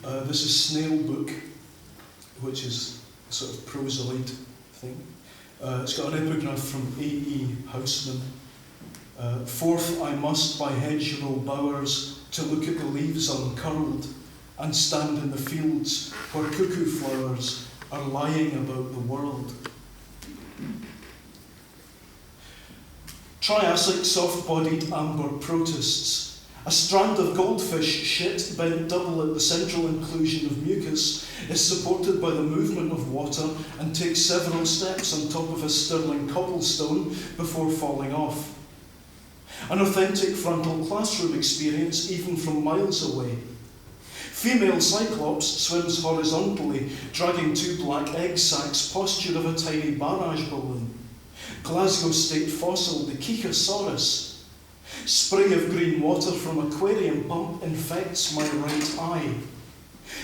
This is Snail-Book, which is a sort of prosoid thing. It's got an epigraph from A.E. Houseman. Forth I must by hedgerow bowers to look at the leaves uncurled, and stand in the fields where cuckoo flowers are lying about the world. Triassic soft-bodied amber protists. A strand of goldfish shit bent double at the central inclusion of mucus is supported by the movement of water and takes several steps on top of a sterling cobblestone before falling off. An authentic frontal classroom experience even from miles away. Female Cyclops swims horizontally, dragging two black egg sacs, posture of a tiny barrage balloon. Glasgow State fossil, the Kikasaurus. Spray of green water from aquarium pump infects my right eye.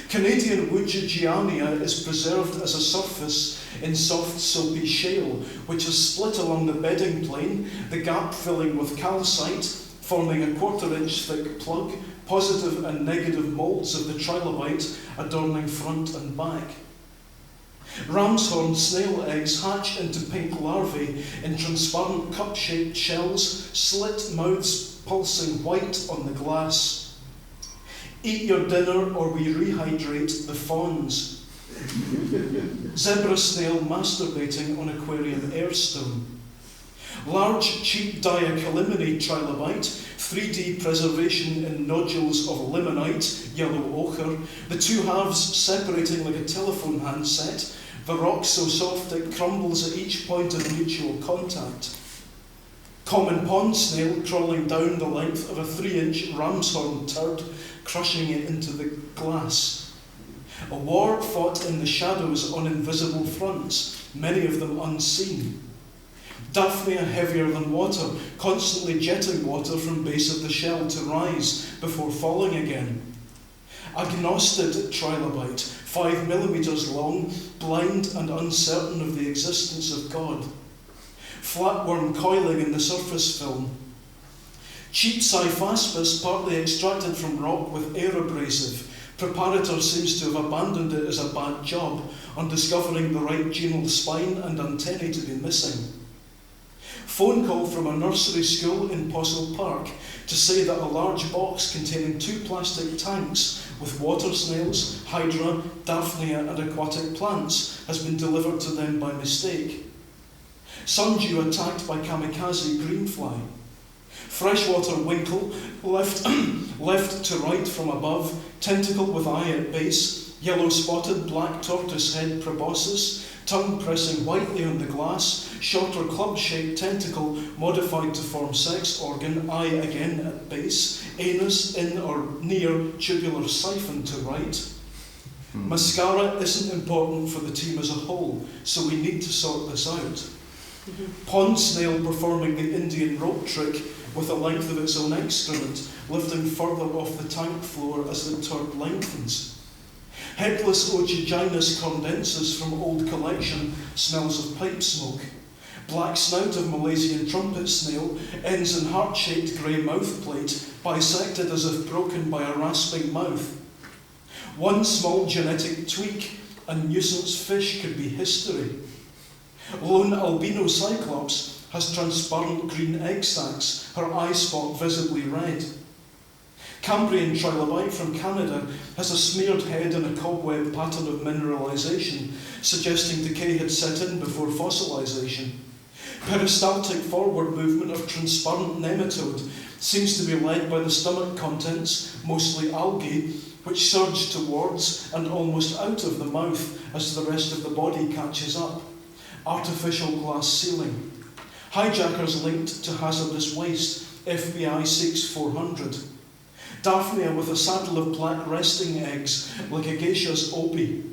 Canadian Wujigiania is preserved as a surface in soft soapy shale, which is split along the bedding plane, the gap filling with calcite, forming a 1/4-inch thick plug, positive and negative moulds of the trilobite adorning front and back. Ram's horn snail eggs hatch into pink larvae in transparent cup-shaped shells, slit mouths pulsing white on the glass. Eat your dinner or we rehydrate the fawns. Zebra snail masturbating on aquarium airstone. Large cheap diacalimony trilobite, 3D preservation in nodules of limonite, yellow ochre, the two halves separating like a telephone handset, the rock so soft it crumbles at each point of mutual contact. Common pond snail crawling down the length of a 3-inch ram's horn turd, crushing it into the glass. A war fought in the shadows on invisible fronts, many of them unseen. Daphnia heavier than water, constantly jetting water from base of the shell to rise before falling again. Agnostid trilobite, 5 millimeters long, blind and uncertain of the existence of God. Flatworm coiling in the surface film. Cheap Cyphaspis partly extracted from rock with air abrasive. Preparator seems to have abandoned it as a bad job on discovering the right genal spine and antennae to be missing. Phone call from a nursery school in Possil Park to say that a large box containing 2 plastic tanks with water snails, hydra, daphnia and aquatic plants has been delivered to them by mistake. Sundew attacked by kamikaze greenfly. Freshwater winkle, left to right from above, tentacle with eye at base, yellow spotted black tortoise head proboscis, tongue pressing whitely on the glass, shorter club-shaped tentacle modified to form sex organ, eye again at base, anus in or near tubular siphon to right. Mascara isn't important for the team as a whole, so we need to sort this out. Pond snail performing the Indian rope trick with the length of its own excrement, lifting further off the tank floor as the turd lengthens. Headless Ogyginus condensus from old collection smells of pipe smoke. Black snout of Malaysian trumpet snail ends in heart-shaped grey mouthplate, bisected as if broken by a rasping mouth. One small genetic tweak, and nuisance fish could be history. Lone albino cyclops has transparent green egg sacs, her eye spot visibly red. Cambrian trilobite from Canada has a smeared head and a cobweb pattern of mineralization, suggesting decay had set in before fossilization. Peristaltic forward movement of transparent nematode seems to be led by the stomach contents, mostly algae, which surge towards and almost out of the mouth as the rest of the body catches up. Artificial glass ceiling. Hijackers linked to hazardous waste, FBI seeks 400. Daphnia with a saddle of black resting eggs, like a geisha's obi.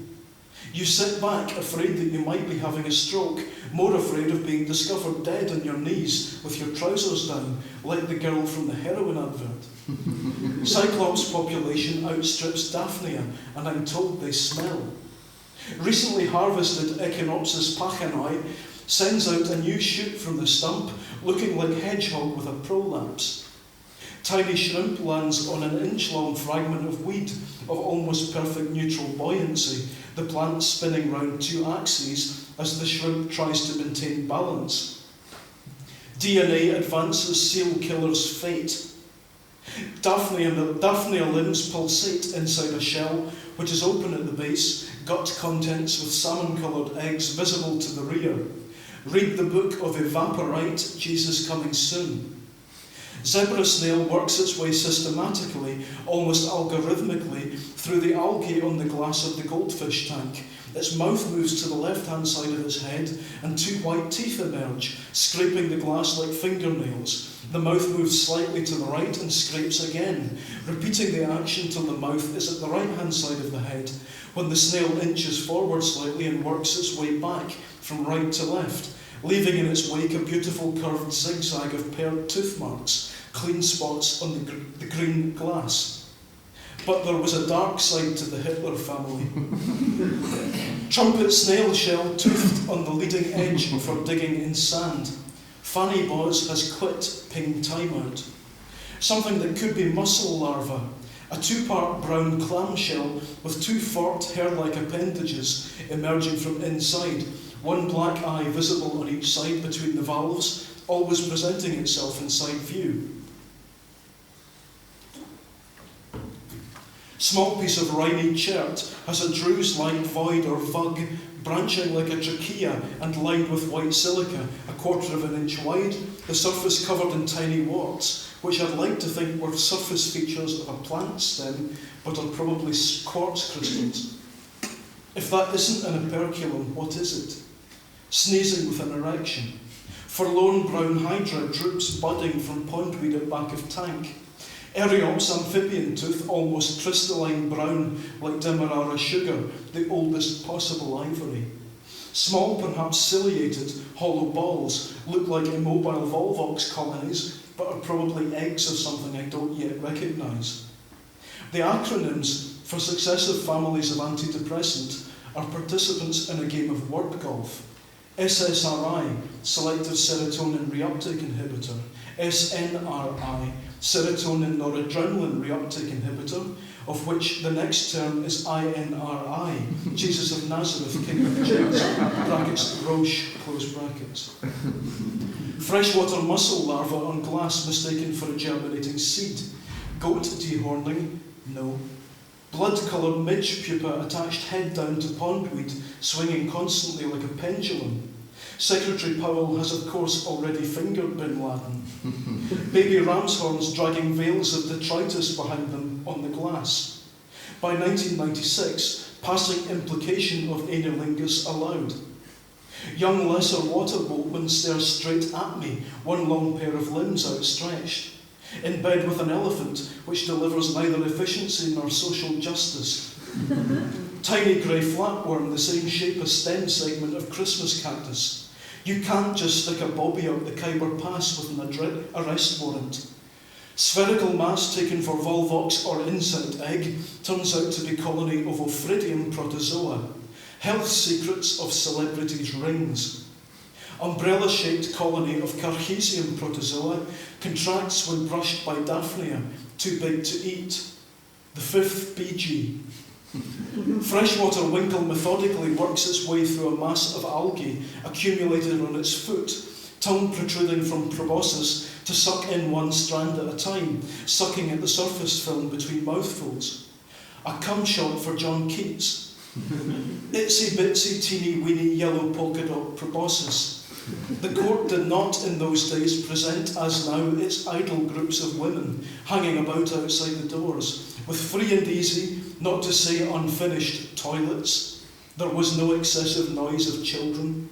You sit back, afraid that you might be having a stroke, more afraid of being discovered dead on your knees with your trousers down, like the girl from the heroin advert. Cyclops population outstrips Daphnia, and I'm told they smell. Recently harvested Echinopsis pachanoi sends out a new shoot from the stump, looking like hedgehog with a prolapse. Tiny shrimp lands on an inch-long fragment of weed of almost perfect neutral buoyancy, the plant spinning round 2 axes as the shrimp tries to maintain balance. DNA advances seal killer's fate. Daphnia limbs pulsate inside a shell, which is open at the base, gut contents with salmon-coloured eggs visible to the rear. Read the book of Evaporite, Jesus Coming Soon. Zebra snail works its way systematically, almost algorithmically, through the algae on the glass of the goldfish tank. Its mouth moves to the left-hand side of its head, and 2 white teeth emerge, scraping the glass like fingernails. The mouth moves slightly to the right and scrapes again, repeating the action till the mouth is at the right-hand side of the head, when the snail inches forward slightly and works its way back from right to left, leaving in its wake a beautiful curved zigzag of paired tooth marks, clean spots on the green glass. But there was a dark side to the Hitler family. Trumpet snail shell toothed on the leading edge for digging in sand. Fanny Boz has quit, ping timeout. Something that could be mussel larva. A 2-part brown clamshell with 2 forked hair-like appendages emerging from inside, 1 black eye visible on each side between the valves, always presenting itself in side view. Small piece of rhymy chert has a druze-like void or vug branching like a trachea and lined with white silica, 1/4 of an inch wide, the surface covered in tiny warts, which I'd like to think were surface features of a plant stem, but are probably quartz crystals. If that isn't an operculum, what is it? Sneezing with an erection. Forlorn brown hydra droops budding from pondweed at back of tank. Eriops amphibian tooth, almost crystalline brown like Demerara sugar, the oldest possible ivory. Small, perhaps ciliated, hollow balls look like immobile volvox colonies, but are probably eggs of something I don't yet recognise. The acronyms for successive families of antidepressant are participants in a game of word golf. SSRI, selective serotonin reuptake inhibitor. SNRI, serotonin noradrenaline reuptake inhibitor, of which the next term is INRI, Jesus of Nazareth, King of the Jews, brackets, Roche, close brackets. Freshwater mussel larva on glass mistaken for a germinating seed. Goat dehorning? No. Blood-coloured midge pupa attached head down to pondweed, swinging constantly like a pendulum. Secretary Powell has of course already fingered Bin Laden. Baby ram's horns dragging veils of detritus behind them on the glass. By 1996, passing implication of anilingus allowed. Young lesser water boatman stares straight at me, 1 long pair of limbs outstretched. In bed with an elephant, which delivers neither efficiency nor social justice. Tiny grey flatworm, the same shape as stem segment of Christmas cactus. You can't just stick a bobby up the Khyber Pass with an arrest warrant. Spherical mass taken for volvox or insect egg turns out to be colony of Ophrydium protozoa. Health secrets of celebrities' rings. Umbrella-shaped colony of Carchesium protozoa contracts when brushed by Daphnia, too big to eat. The 5th BG. Freshwater winkle methodically works its way through a mass of algae accumulated on its foot, tongue protruding from proboscis to suck in 1 strand at a time, sucking at the surface film between mouthfuls. A cum shot for John Keats. Itsy bitsy teeny weeny yellow polka dot proboscis. The court did not in those days present as now its idle groups of women hanging about outside the doors, with free and easy, not to say unfinished, toilets. There was no excessive noise of children.